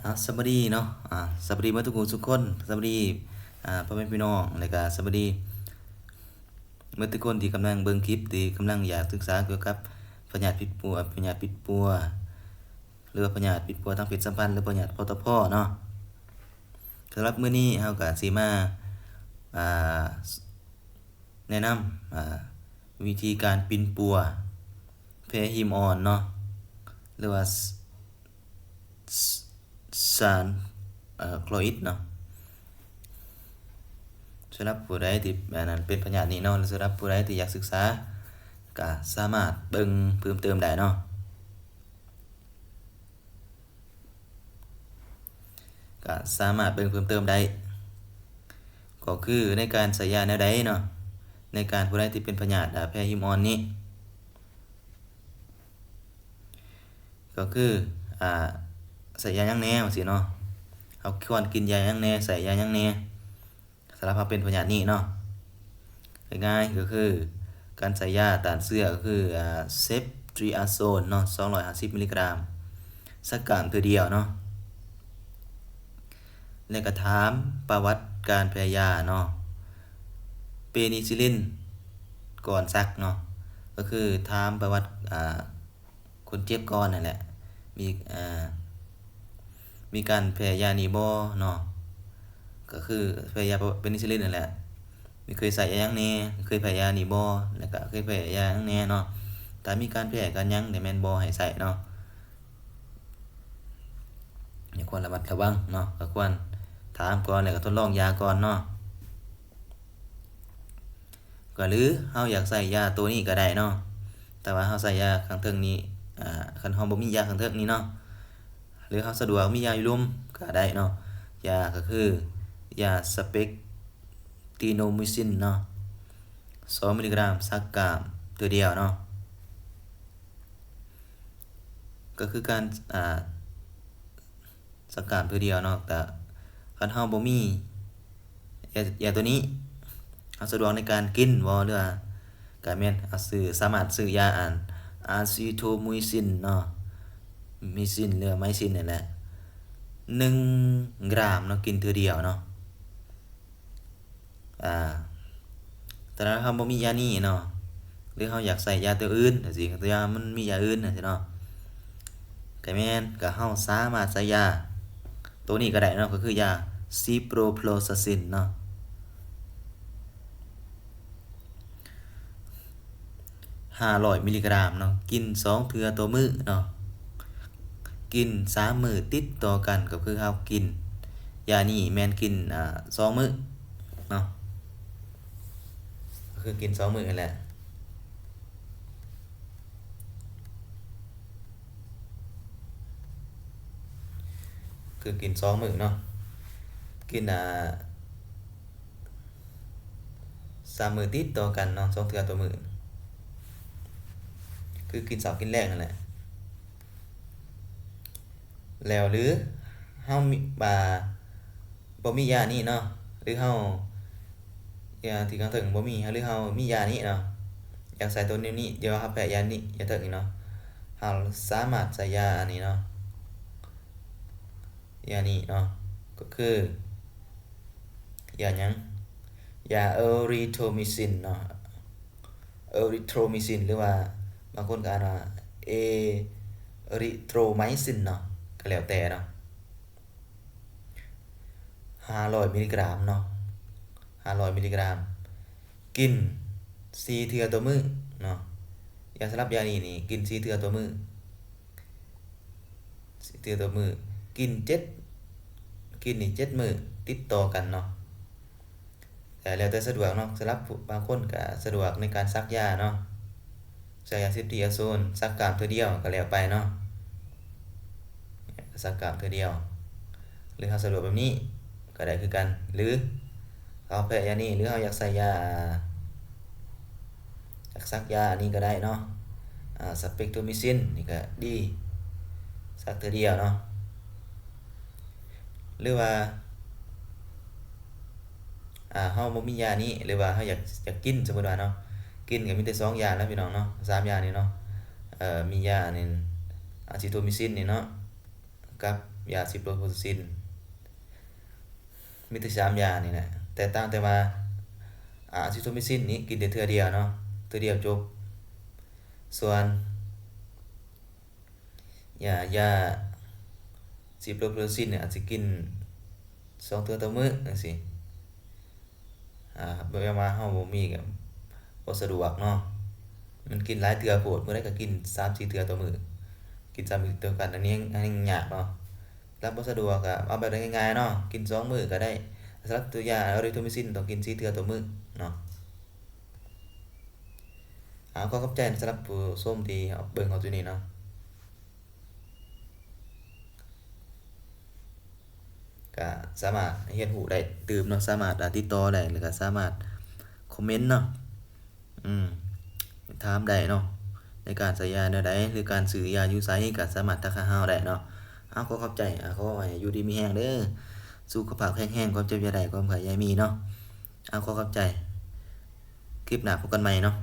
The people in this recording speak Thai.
สวัสดีเนาะสวัสดีมาทุกคนทุกคนสวัสดีพ่อแม่พี่น้องแล้วก็สวัสดีเมื่อทุกคนที่กำลังเบิ่งคลิปที่กำลังอยากศึกษาเกี่ยวกับพยาธิปิดปัวหรือว่าพยาธิปิดปัวทางเพศสัมพันธ์หรือพยาธิพอตพเนาะสำหรับมื้อนี้เฮาก็สิมาอ่าแนะนำวิธีการปินปัวแพรฮิมออนเนาะหรือว่าสารคลอริดเนาะสำหรับผู้ใดที่นั้นเป็นพยาธินี้เนาะหรือสำหรับผู้ใดที่อยากศึกษาก็สามารถเบิ่งเพิ่มเติมได้เนาะก็สามารถเบิ่งเพิ่มเติมได้ก็คือในการใส่ยาแนวใดเนาะในการผู้ใดที่เป็นพยาธิแพรฮิมออนนี้ก็คือใส่ยาหยังแน่ว่าซี่เนาะเฮาควรกินยาหยังแน่ใส่ยาหยังแน่สำหรับเฮาเป็นพยาธินี้เนาะง่ายๆก็คือการใส่ยาต้านเชื้อก็คือเซฟทริอาโซนเนาะ250มิลลิกรัมสักกรัมเทื่อเดียวเนาะแล้วก็ถามประวัติการแพ้ยาเนาะเปนิซิลลินก่อนซักเนาะก็คือถามประวัติคนเจ็บก่อนนั่นแหละมีการแพ้ยานี้บ่เนาะก็คือแพ้ยาเปนิซิลลินนั่นแหละมีเคยใส่ยาหยังแน่เคยแพ้ยานี้บ่แล้วก็เคยแพ้ยาหยังแน่เนาะถ้ามีการแพ้กันหยังได้แม่นบ่ให้ใส่เนาะอย่าควรระมัดระวังเนาะก็ควรถามก่อนแล้วก็ทดลองยาก่อนเนาะก็หรือเฮาอยากใส่ยาตัวนี้ก็ได้เนาะแต่ว่าเฮาใส่ยาข้างเทิงนี้คันเฮาบ่มียาข้างเทิงนี้เนาะหรือเฮาสะดวกมียาอยู่รุมก็ได้เนาะยาก็คือยาสเปกติโนมิซินเนาะ2มิลลิกรัมสักกรัมตัวเดียวเนาะก็คือการสักกรัมตัวเดียวเนาะแต่คันเฮาบ่มียาตัวนี้เฮาสะดวกในการกินบ่หรือว่าก็แม่นสามารถซื้อยาอะซิโทมิซินเนาะมิซินหรือไมซินนี่แหละ1กรัมเนาะกินเทื่อเดียวเนาะแต่ถ้าเราบ่มียานี้เนาะหรือเราอยากใส่ยาตัวอื่นจังซี่ตัวยามันมียาอื่นจังซี่เนาะก็แม่นก็เราสามารถใส่ยาตัวนี้ก็ได้เนาะก็คือยาซิโปรโฟลอซาซินเนาะ500มิลลิกรัมเนาะกิน2เทื่อต่อมื้อเนาะกิน3มื้อติดต่อกันก็คือเรากินยานี้แม่นกิน2มื้อเนาะก็คือกิน2มื้อนั่นแหละคือกิน2มื้อเนาะกิน3มื้อติดต่อกันเนาะ2เทื่อต่อมื้อคือกินเช้ากินแลงนั่นแหละแล้วหรือเฮามีบ่มียานี้เนาะหรือเฮายาที่ข้างถึงบ่มีหรือเฮามียานี้เนาะอยากใส่ตัวนี้เดี๋ยวเฮาแพ้ยานี้ยาถึงนี่เนาะเฮาสามารถใส่ยาอันนี้เนาะยานี้เนาะก็คือยาหยังยาเอริโทรมิซินเนาะเอริโทรมิซินหรือว่าบางคนก็อ่านว่าเอริโทรไมซินเนาะก็แล้วแต่เนาะ500มิลลิกรัมเนาะ500มิลลิกรัมกิน4เทื่อต่อมื้อเนาะยาสำหรับยานี่กิน4เทื่อต่อมื้อ4เทื่อต่อมื้อกินนี่7มื้อติดต่อกันเนาะแต่แล้วแต่สะดวกเนาะสำหรับบางคนก็สะดวกในการซักยาเนาะใช้ยาซิตริอาโซนซักกรัมเทื่อเดียวก็แล้วไปเนาะซักกรัมเทื่อเดียวหรือเฮาสะดวกแบบนี้ก็ได้คือกันหรือเอาแพ้ยานี้หรือเฮาอยากใส่ยาอยากซักยาอันนี้ก็ได้เนาะสเปกโทมิซินนี่ก็ดีซักเทื่อเดียวเนาะหรือว่าเฮาบ่มียานี้หรือว่าเฮาอยากกินสมมุติว่าเนาะกินก็มีแต่2อย่างแล้วพี่น้องเนาะ3อย่างนี้เนาะมียาอันนี้อะซิโทมิซินนี่เนาะกับ ยาซิปโรโพซินมีแต่3ยานี่แหละแต่ต่างแต่ว่าอะซิโทมิซินนี่กินได้เทื่อเดียวเนาะเทื่อเดียวจบส่วนยาซิปโรโพซินเนี่ยอาจสิกิน2เทื่อต่อมื้อจังซี่แบบว่าเฮาบ่มีก็บ่สะดวกเนาะมันกินหลายเทื่อโพดมื้อใดก็กิน3-4เทื่อต่อมื้อกินซ้ำอีกเทื่อกันอันนี้ยากเนาะรับบ่สะดวกก็เอาแบบง่ายๆเนาะกิน2มื้อก็ได้สำหรับตัวยาอะริโทมิซินต้องกิน4เทื่อต่อมื้อเนาะขอขอบใจสำหรับผู้ชมที่เบิ่งเฮาตัวนี้เนาะก็สามารถเรียนรู้ได้ตื่มเนาะสามารถติดต่อได้แล้วก็สามารถคอมเมนต์เนาะอืมถามได้เนาะในการใช้ยาแนวใดหรือการซื้อยาอยู่ไสก็สามารถทักหาเราได้เนาะขอขอบใจขอให้อยู่ดีมีแรงเด้อสุขภาพแข็งแรงความเจ็บอย่าได้ความไข้อย่ามีเนาะขอขอบใจคลิปหน้าพบกันใหม่เนาะ